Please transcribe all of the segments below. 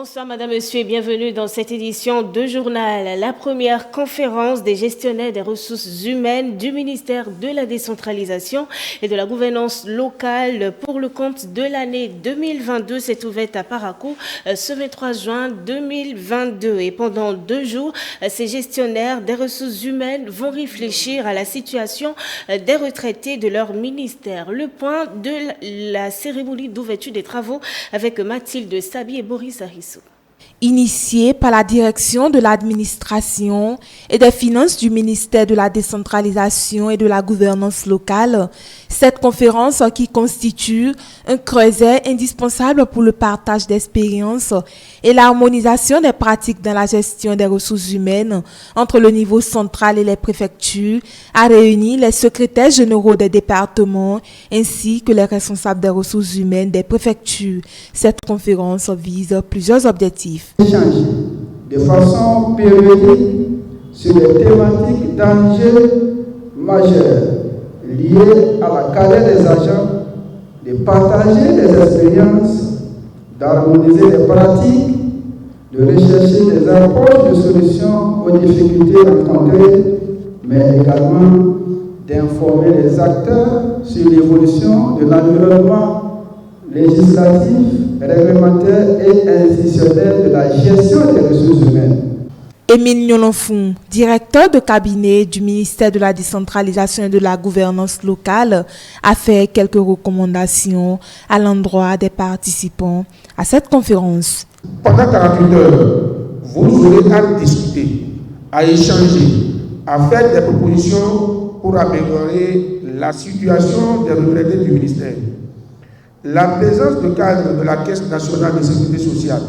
Bonsoir Madame, Monsieur et bienvenue dans cette édition de journal. La première conférence des gestionnaires des ressources humaines du ministère de la décentralisation et de la gouvernance locale pour le compte de l'année 2022 s'est ouverte à Parakou ce 23 juin 2022. Et pendant 2 jours, ces gestionnaires des ressources humaines vont réfléchir à la situation des retraités de leur ministère. Le point de la cérémonie d'ouverture des travaux avec Mathilde Sabi et Boris Harissou. Initiée par la direction de l'administration et des finances du ministère de la décentralisation et de la gouvernance locale, cette conférence qui constitue un creuset indispensable pour le partage d'expériences et l'harmonisation des pratiques dans la gestion des ressources humaines entre le niveau central et les préfectures a réuni les secrétaires généraux des départements ainsi que les responsables des ressources humaines des préfectures. Cette conférence vise plusieurs objectifs. Échanger de façon périodique sur les thématiques d'enjeux majeurs liés à la carrière des agents, de partager des expériences, d'harmoniser les pratiques, de rechercher des approches de solutions aux difficultés rencontrées, mais également d'informer les acteurs sur l'évolution de l'environnement législatif, réglementaire et institutionnel de la gestion des ressources humaines. Émile Nyononfou, directeur de cabinet du ministère de la décentralisation et de la gouvernance locale, a fait quelques recommandations à l'endroit des participants à cette conférence. Pendant 48 heures, vous aurez à discuter, à échanger, à faire des propositions pour améliorer la situation des retraités du ministère. La présence de cadre de la Caisse nationale de sécurité sociale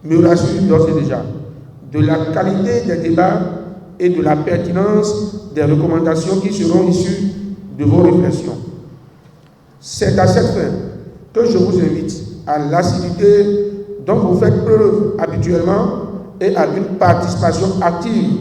me rassure d'ores et déjà de la qualité des débats et de la pertinence des recommandations qui seront issues de vos réflexions. C'est à cette fin que je vous invite à l'assiduité dont vous faites preuve habituellement et à une participation active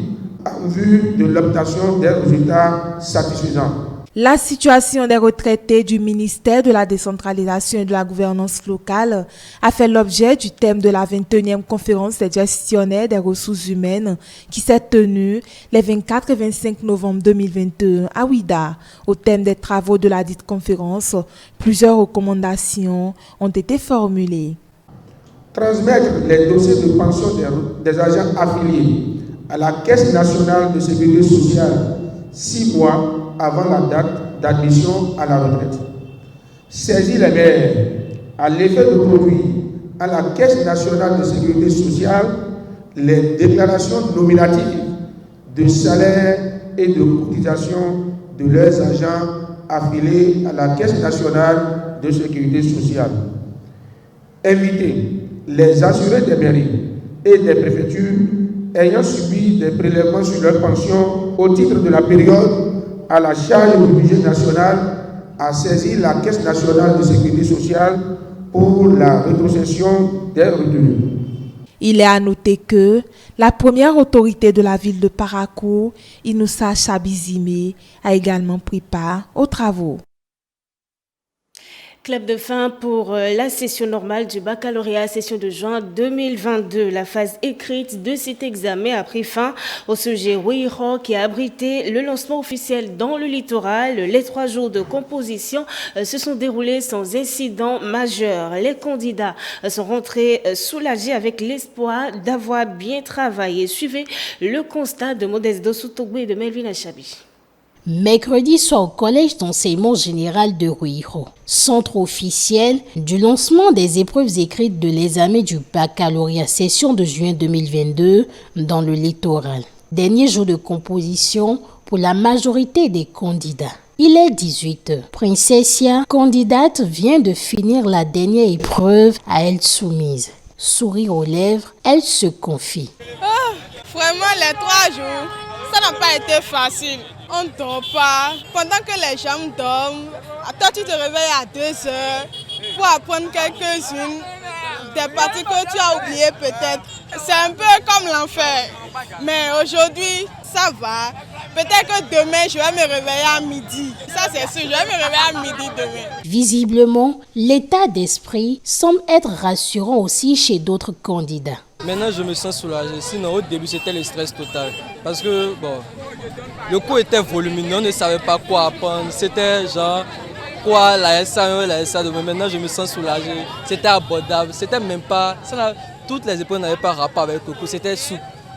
en vue de l'obtention des résultats satisfaisants. La situation des retraités du ministère de la décentralisation et de la gouvernance locale a fait l'objet du thème de la 21e conférence des gestionnaires des ressources humaines qui s'est tenue les 24 et 25 novembre 2021 à Ouida. Au thème des travaux de la dite conférence, plusieurs recommandations ont été formulées. Transmettre les dossiers de pension des agents affiliés à la Caisse nationale de sécurité sociale 6 mois avant la date d'admission à la retraite. Saisir les maires à l'effet de produire à la Caisse nationale de sécurité sociale les déclarations nominatives de salaire et de cotisation de leurs agents affiliés à la Caisse nationale de sécurité sociale. Inviter les assurés des mairies et des préfectures ayant subi des prélèvements sur leur pension au titre de la période à la charge du budget national à saisir la Caisse nationale de sécurité sociale pour la rétrocession des revenus. Il est à noter que la première autorité de la ville de Parakou, Inoussa Chabizime, a également pris part aux travaux. Clap de fin pour la session normale du baccalauréat session de juin 2022. La phase écrite de cet examen a pris fin au sujet Ruiho qui a abrité le lancement officiel dans le littoral. Les 3 jours de composition se sont déroulés sans incident majeur. Les candidats sont rentrés soulagés avec l'espoir d'avoir bien travaillé. Suivez le constat de Modeste Dossou-Togbe et de Melvin Achabi. Mercredi soir au collège d'enseignement général de Ruiho, centre officiel du lancement des épreuves écrites de l'examen du baccalauréat session de juin 2022 dans le littoral. Dernier jour de composition pour la majorité des candidats. Il est 18h. Princessia, candidate, vient de finir la dernière épreuve à elle soumise. Sourire aux lèvres, elle se confie. Vraiment, les 3 jours, ça n'a pas été facile. On ne dort pas. Pendant que les gens dorment, toi tu te réveilles à 2 heures pour apprendre quelques-unes des parties que tu as oubliées peut-être. C'est un peu comme l'enfer. Mais aujourd'hui, ça va. Peut-être que demain, je vais me réveiller à midi. Ça, c'est sûr, je vais me réveiller à midi demain. Visiblement, l'état d'esprit semble être rassurant aussi chez d'autres candidats. Maintenant, je me sens soulagé. Sinon, au début, c'était le stress total. Parce que, bon, le cours était volumineux, on ne savait pas quoi apprendre. C'était genre, quoi, la SA1, la SA2. Mais maintenant, je me sens soulagé. C'était abordable. C'était même pas... toutes les épreuves n'avaient pas rapport avec le cours. C'était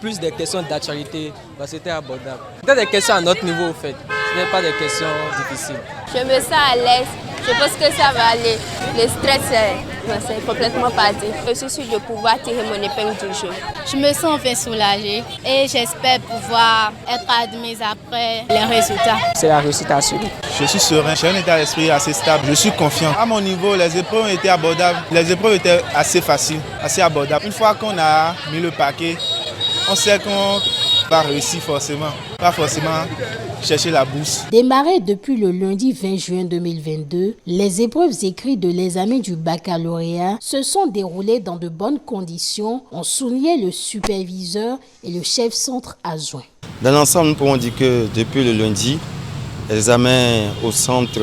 plus des questions d'actualité. C'était abordable. C'était des questions à notre niveau, en fait. Ce n'est pas des questions difficiles. Je me sens à l'aise. Je pense que ça va aller. Le stress, c'est complètement parti. Je suis sûre de pouvoir tirer mon épingle du jeu. Je me sens enfin soulagée et j'espère pouvoir être admise après les résultats. C'est la réussite assurée. Je suis serein, j'ai un état d'esprit assez stable. Je suis confiant. À mon niveau, les épreuves étaient abordables. Les épreuves étaient assez faciles, assez abordables. Une fois qu'on a mis le paquet, on sait qu'on va réussir forcément. Pas forcément chercher la bourse. Démarrées depuis le lundi 20 juin 2022, les épreuves écrites de l'examen du baccalauréat se sont déroulées dans de bonnes conditions, ont souligné le superviseur et le chef centre adjoint. Dans l'ensemble, nous pouvons dire que depuis le lundi, les examens au centre,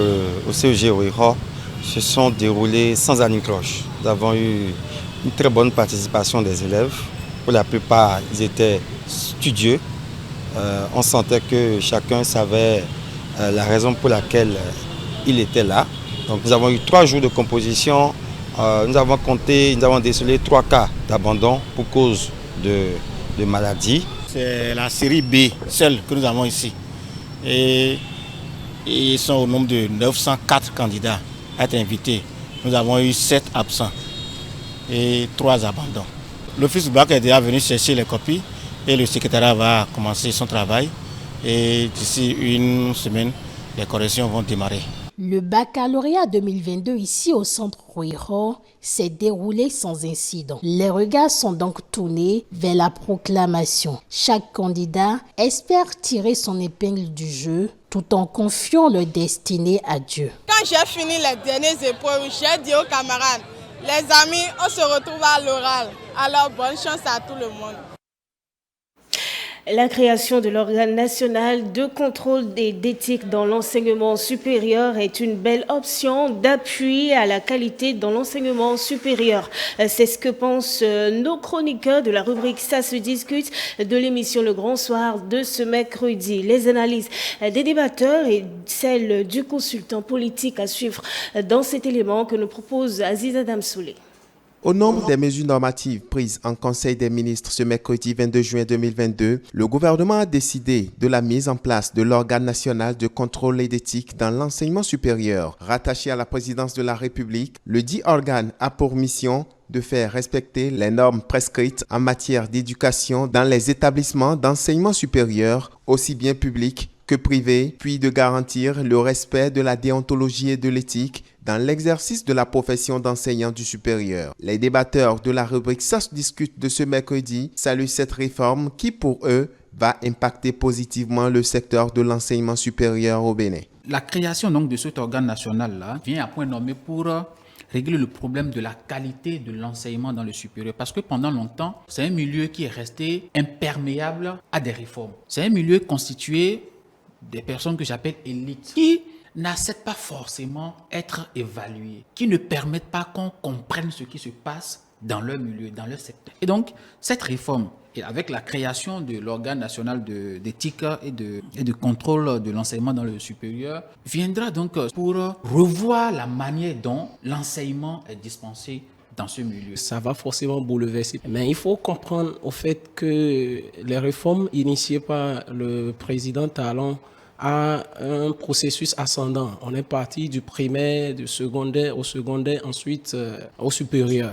au CEG Ruiho, se sont déroulés sans anicroche. Nous avons eu une très bonne participation des élèves. Pour la plupart, ils étaient studieux. On sentait que chacun savait la raison pour laquelle il était là. Donc nous avons eu 3 jours de composition. Nous avons décelé 3 cas d'abandon pour cause de maladie. C'est la série B, seule que nous avons ici. Et ils sont au nombre de 904 candidats à être invités. Nous avons eu 7 absents et 3 abandons. L'office du bac est déjà venu chercher les copies et le secrétariat va commencer son travail. Et d'ici une semaine, les corrections vont démarrer. Le baccalauréat 2022 ici au centre Ruiho s'est déroulé sans incident. Les regards sont donc tournés vers la proclamation. Chaque candidat espère tirer son épingle du jeu tout en confiant leur destinée à Dieu. Quand j'ai fini les dernières épreuves, j'ai dit aux camarades, les amis, on se retrouve à l'oral. Alors bonne chance à tout le monde. La création de l'organe national de contrôle et d'éthique dans l'enseignement supérieur est une belle option d'appui à la qualité dans l'enseignement supérieur. C'est ce que pensent nos chroniqueurs de la rubrique Ça se discute de l'émission Le Grand Soir de ce mercredi. Les analyses des débatteurs et celles du consultant politique à suivre dans cet élément que nous propose Aziz Adam Soulé. Au nombre des mesures normatives prises en Conseil des ministres ce mercredi 22 juin 2022, le gouvernement a décidé de la mise en place de l'organe national de contrôle et d'éthique dans l'enseignement supérieur. Rattaché à la présidence de la République, le dit organe a pour mission de faire respecter les normes prescrites en matière d'éducation dans les établissements d'enseignement supérieur, aussi bien publics que privés, puis de garantir le respect de la déontologie et de l'éthique dans l'exercice de la profession d'enseignant du supérieur. Les débatteurs de la rubrique Ça se discute de ce mercredi saluent cette réforme qui, pour eux, va impacter positivement le secteur de l'enseignement supérieur au Bénin. La création donc de cet organe national-là vient à point nommé pour régler le problème de la qualité de l'enseignement dans le supérieur. Parce que pendant longtemps, c'est un milieu qui est resté imperméable à des réformes. C'est un milieu constitué des personnes que j'appelle élites, qui n'acceptent pas forcément être évaluées, qui ne permettent pas qu'on comprenne ce qui se passe dans leur milieu, dans leur secteur. Et donc, cette réforme, et avec la création de l'organe national d'éthique et de contrôle de l'enseignement dans le supérieur, viendra donc pour revoir la manière dont l'enseignement est dispensé dans ce milieu. Ça va forcément bouleverser. Mais il faut comprendre au fait que les réformes initiées par le président Talon à un processus ascendant. On est parti du primaire, du secondaire au secondaire, ensuite au supérieur.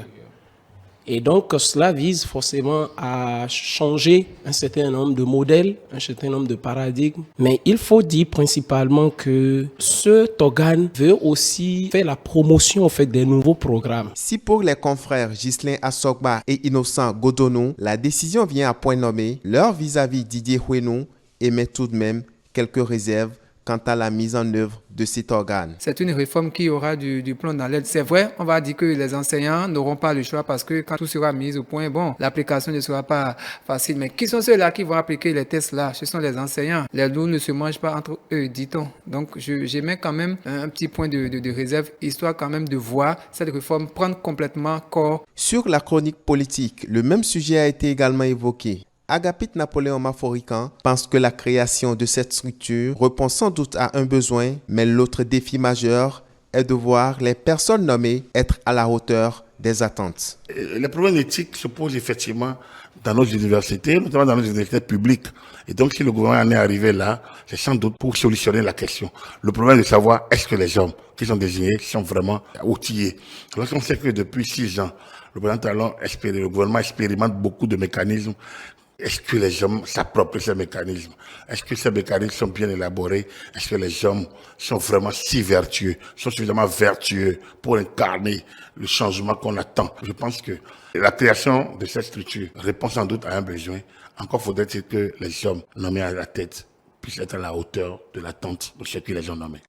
Et donc, cela vise forcément à changer un certain nombre de modèles, un certain nombre de paradigmes. Mais il faut dire principalement que cet organe veut aussi faire la promotion en fait, des nouveaux programmes. Si pour les confrères Ghislain Assogba et Innocent Godonou, la décision vient à point nommé, leur vis-à-vis Didier Huenou émet tout de même quelques réserves quant à la mise en œuvre de cet organe. C'est une réforme qui aura du plomb dans l'aile. C'est vrai, on va dire que les enseignants n'auront pas le choix parce que quand tout sera mis au point, l'application ne sera pas facile. Mais qui sont ceux-là qui vont appliquer les tests là? Ce sont les enseignants. Les loups ne se mangent pas entre eux, dit-on. Donc, j'émets quand même un petit point de réserve, histoire quand même de voir cette réforme prendre complètement corps. Sur la chronique politique, le même sujet a été également évoqué. Agapit Napoléon Maforican pense que la création de cette structure répond sans doute à un besoin, mais l'autre défi majeur est de voir les personnes nommées être à la hauteur des attentes. Les problèmes éthiques se posent effectivement dans nos universités, notamment dans nos universités publiques. Et donc, si le gouvernement en est arrivé là, c'est sans doute pour solutionner la question. Le problème de savoir est-ce que les hommes qui sont désignés sont vraiment outillés. Lorsqu'on sait que depuis 6 ans, le gouvernement expérimente beaucoup de mécanismes. Est-ce que les hommes s'approprient ces mécanismes? Est-ce que ces mécanismes sont bien élaborés? Est-ce que les hommes sont vraiment si vertueux, sont suffisamment vertueux pour incarner le changement qu'on attend? Je pense que la création de cette structure répond sans doute à un besoin. Encore faudrait-il que les hommes nommés à la tête puissent être à la hauteur de l'attente de ceux qui les ont nommés.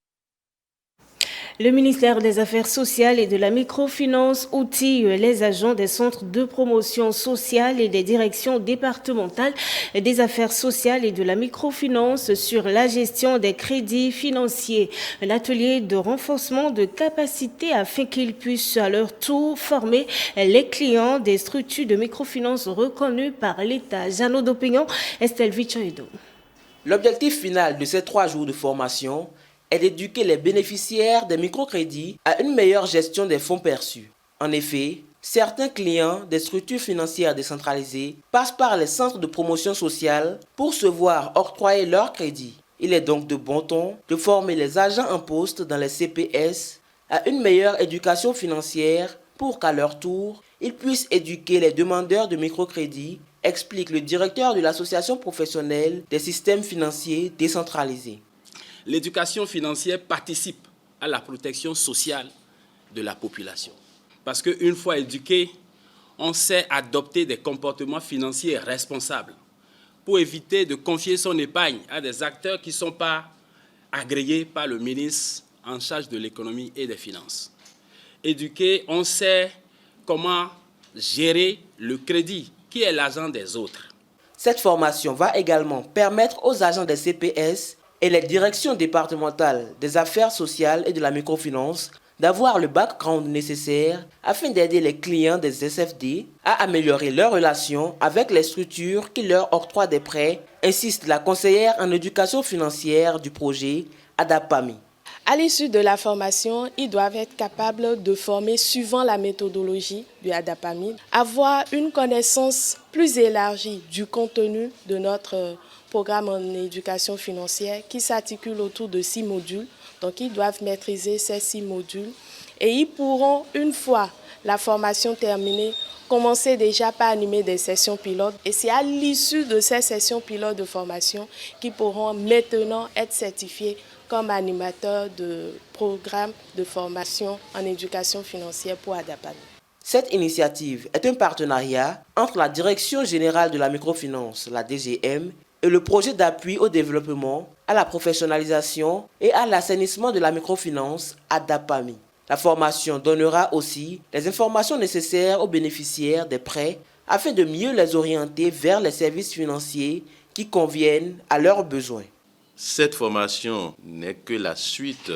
Le ministère des Affaires sociales et de la microfinance outille les agents des centres de promotion sociale et des directions départementales des affaires sociales et de la microfinance sur la gestion des crédits financiers. Un atelier de renforcement de capacité afin qu'ils puissent à leur tour former les clients des structures de microfinance reconnues par l'État. Jeannot d'Opinion, Estelle Vichoedo. L'objectif final de ces 3 jours de formation est d'éduquer les bénéficiaires des microcrédits à une meilleure gestion des fonds perçus. En effet, certains clients des structures financières décentralisées passent par les centres de promotion sociale pour se voir octroyer leurs crédits. Il est donc de bon ton de former les agents en poste dans les CPS à une meilleure éducation financière pour qu'à leur tour, ils puissent éduquer les demandeurs de microcrédits, explique le directeur de l'association professionnelle des systèmes financiers décentralisés. L'éducation financière participe à la protection sociale de la population. Parce qu'une fois éduqué, on sait adopter des comportements financiers responsables pour éviter de confier son épargne à des acteurs qui ne sont pas agréés par le ministre en charge de l'économie et des finances. Éduqué, on sait comment gérer le crédit qui est l'argent des autres. Cette formation va également permettre aux agents des CPS et les directions départementales des affaires sociales et de la microfinance d'avoir le background nécessaire afin d'aider les clients des SFD à améliorer leurs relations avec les structures qui leur octroient des prêts, insiste la conseillère en éducation financière du projet, Adapami. À l'issue de la formation, ils doivent être capables de former suivant la méthodologie du Adapami, avoir une connaissance plus élargie du contenu de notre programme en éducation financière qui s'articule autour de 6 modules. Donc, ils doivent maîtriser ces 6 modules et ils pourront, une fois la formation terminée, commencer déjà par animer des sessions pilotes. Et c'est à l'issue de ces sessions pilotes de formation qu'ils pourront maintenant être certifiés comme animateurs de programmes de formation en éducation financière pour Adapami. Cette initiative est un partenariat entre la Direction générale de la microfinance, la DGM, et le projet d'appui au développement, à la professionnalisation et à l'assainissement de la microfinance, Adapami. La formation donnera aussi les informations nécessaires aux bénéficiaires des prêts afin de mieux les orienter vers les services financiers qui conviennent à leurs besoins. Cette formation n'est que la suite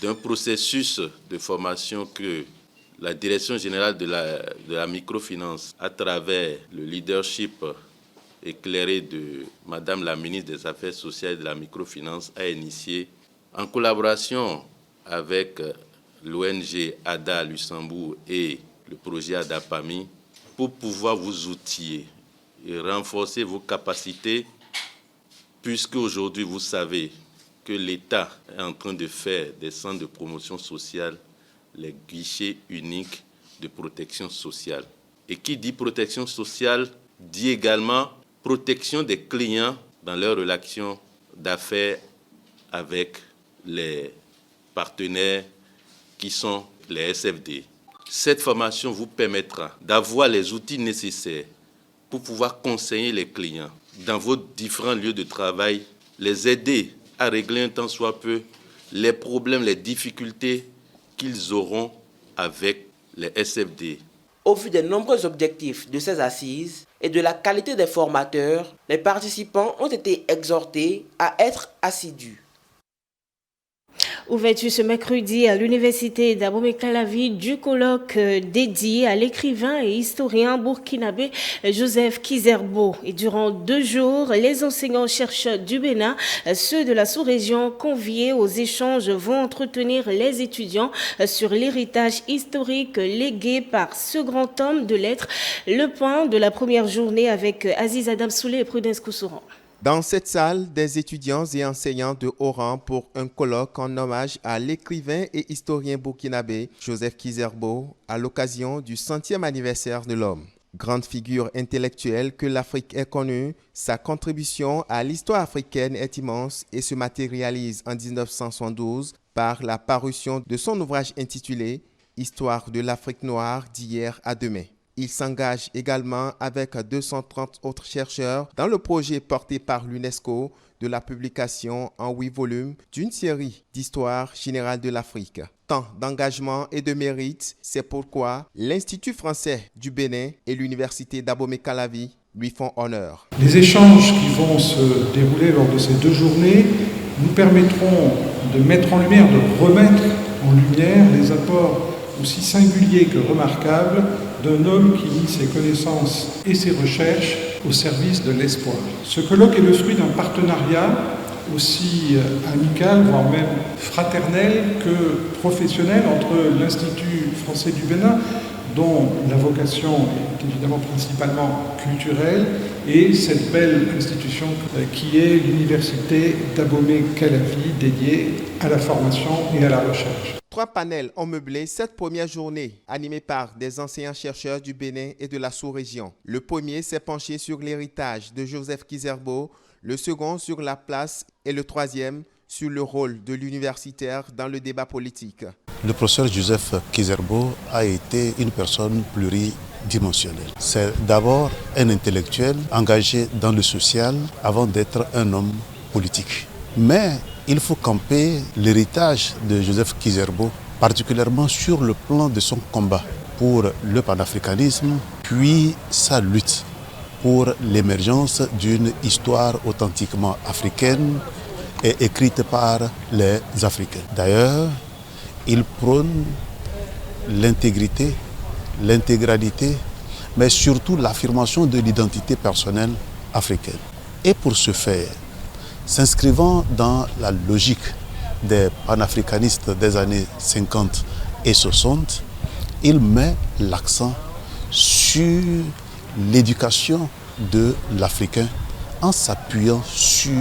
d'un processus de formation que la Direction générale de la microfinance, à travers le leadership éclairé de Madame la ministre des Affaires sociales et de la microfinance, a initié en collaboration avec l'ONG ADA Luxembourg et le projet Adapami pour pouvoir vous outiller et renforcer vos capacités, puisque aujourd'hui vous savez que l'État est en train de faire des centres de promotion sociale les guichets uniques de protection sociale. Et qui dit protection sociale dit également protection des clients dans leurs relations d'affaires avec les partenaires qui sont les SFD. Cette formation vous permettra d'avoir les outils nécessaires pour pouvoir conseiller les clients dans vos différents lieux de travail, les aider à régler un tant soit peu les problèmes, les difficultés qu'ils auront avec les SFD. Au vu des nombreux objectifs de ces assises et de la qualité des formateurs, les participants ont été exhortés à être assidus. Ouverture ce mercredi à l'université d'Abomey-Calavi du colloque dédié à l'écrivain et historien burkinabé Joseph Kizerbo. Et durant 2 jours, les enseignants-chercheurs du Bénin, ceux de la sous-région conviés aux échanges, vont entretenir les étudiants sur l'héritage historique légué par ce grand homme de lettres. Le point de la première journée avec Aziz Adam Soulé et Prudence Koussouran. Dans cette salle, des étudiants et enseignants de haut rang pour un colloque en hommage à l'écrivain et historien burkinabé Joseph Kizerbo à l'occasion du 100e anniversaire de l'homme. Grande figure intellectuelle que l'Afrique ait connue, sa contribution à l'histoire africaine est immense et se matérialise en 1972 par la parution de son ouvrage intitulé « Histoire de l'Afrique noire d'hier à demain ». Il s'engage également avec 230 autres chercheurs dans le projet porté par l'UNESCO de la publication en 8 volumes d'une série d'histoire générale de l'Afrique. Tant d'engagement et de mérite, c'est pourquoi l'Institut français du Bénin et l'Université d'Abomey-Calavi lui font honneur. Les échanges qui vont se dérouler lors de ces 2 journées nous permettront de mettre en lumière, de remettre en lumière les apports aussi singuliers que remarquables d'un homme qui mit ses connaissances et ses recherches au service de l'espoir. Ce colloque est le fruit d'un partenariat aussi amical, voire même fraternel que professionnel entre l'Institut français du Bénin, dont la vocation est évidemment principalement culturelle, et cette belle institution qui est l'Université d'Abomey-Calavi, dédiée à la formation et à la recherche. 3 panels ont meublé cette première journée, animés par des enseignants-chercheurs du Bénin et de la sous-région. Le premier s'est penché sur l'héritage de Joseph Kizerbo, le second sur la place et le troisième sur le rôle de l'universitaire dans le débat politique. Le professeur Joseph Kizerbo a été une personne pluridimensionnelle. C'est d'abord un intellectuel engagé dans le social avant d'être un homme politique. Mais il faut camper l'héritage de Joseph Kizerbo, particulièrement sur le plan de son combat pour le panafricanisme, puis sa lutte pour l'émergence d'une histoire authentiquement africaine et écrite par les Africains. D'ailleurs, il prône l'intégrité, l'intégralité, mais surtout l'affirmation de l'identité personnelle africaine. Et pour ce faire, s'inscrivant dans la logique des panafricanistes des années 50 et 60, il met l'accent sur l'éducation de l'Africain en s'appuyant sur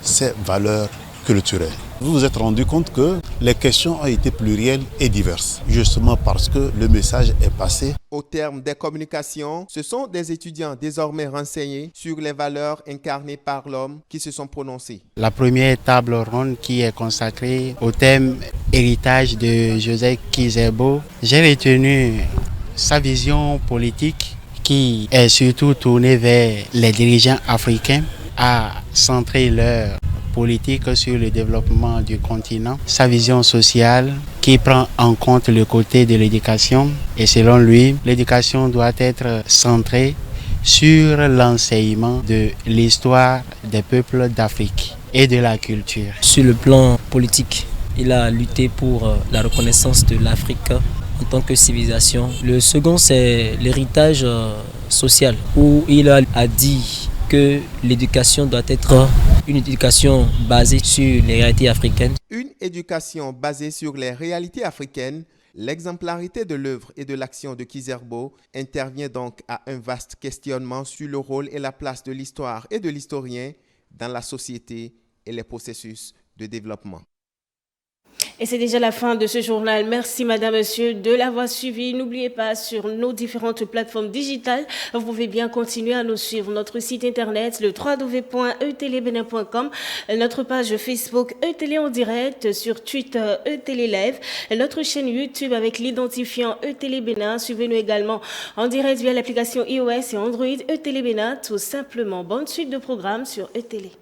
ses valeurs culturelles. Vous vous êtes rendu compte que les questions ont été plurielles et diverses, justement parce que le message est passé. Au terme des communications, ce sont des étudiants désormais renseignés sur les valeurs incarnées par l'homme qui se sont prononcés. La première table ronde qui est consacrée au thème héritage de Joseph Kizerbo, j'ai retenu sa vision politique qui est surtout tournée vers les dirigeants africains à centrer leur politique sur le développement du continent, sa vision sociale qui prend en compte le côté de l'éducation et selon lui, l'éducation doit être centrée sur l'enseignement de l'histoire des peuples d'Afrique et de la culture. Sur le plan politique, il a lutté pour la reconnaissance de l'Afrique en tant que civilisation. Le second, c'est l'héritage social, où il a dit que l'éducation doit être une éducation basée sur les réalités africaines. Une éducation basée sur les réalités africaines, l'exemplarité de l'œuvre et de l'action de Kizerbo intervient donc à un vaste questionnement sur le rôle et la place de l'histoire et de l'historien dans la société et les processus de développement. Et c'est déjà la fin de ce journal. Merci madame, monsieur de l'avoir suivi. N'oubliez pas, sur nos différentes plateformes digitales, vous pouvez bien continuer à nous suivre. Notre site internet, le www.etélébenin.com, notre page Facebook eTélé en direct, sur Twitter eTélé Live, notre chaîne YouTube avec l'identifiant eTélé Bénin. Suivez-nous également en direct via l'application iOS et Android eTélé Bénin. Tout simplement, bonne suite de programmes sur eTélé.